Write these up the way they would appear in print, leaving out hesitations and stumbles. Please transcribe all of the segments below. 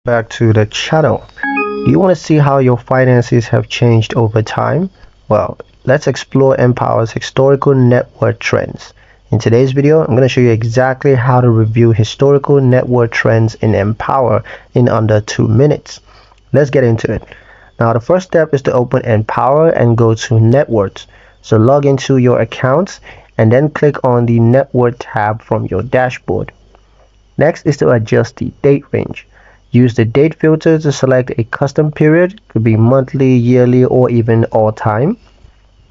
back to the channel. Do you want to see how your finances have changed over time? Well, let's explore Empower's historical net worth trends. In today's video, I'm going to show you exactly how to review historical net worth trends in Empower in under 2 minutes. Let's get into it. Now, the first step is to open Empower and go to Net Worth. So log into your account and then click on the Net Worth tab from your dashboard. Next is to adjust the date range. Use the date filter to select a custom period, could be monthly, yearly, or even all time.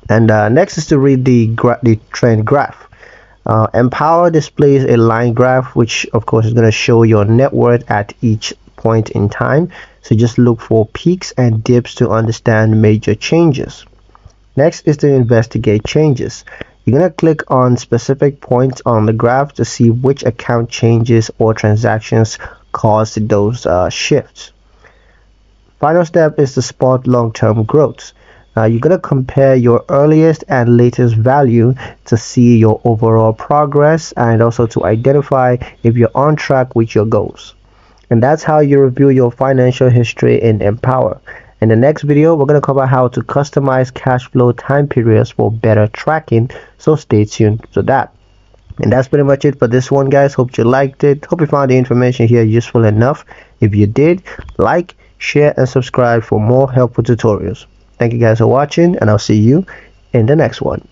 And next is to read the trend graph. Empower displays a line graph, which of course is going to show your net worth at each point in time. So just look for peaks and dips to understand major changes. Next is to investigate changes. You're going to click on specific points on the graph to see which account changes or transactions caused those shifts. Final step is to spot long-term growth. You're going to compare your earliest and latest value to see your overall progress and also to identify if you're on track with your goals. And that's how you review your financial history in Empower. In the next video, we're going to cover how to customize cash flow time periods for better tracking, so stay tuned to that. And that's pretty much it for this one, guys. Hope you liked it. Hope you found the information here useful enough. If you did, like, share, and subscribe for more helpful tutorials. Thank you guys for watching, and I'll see you in the next one.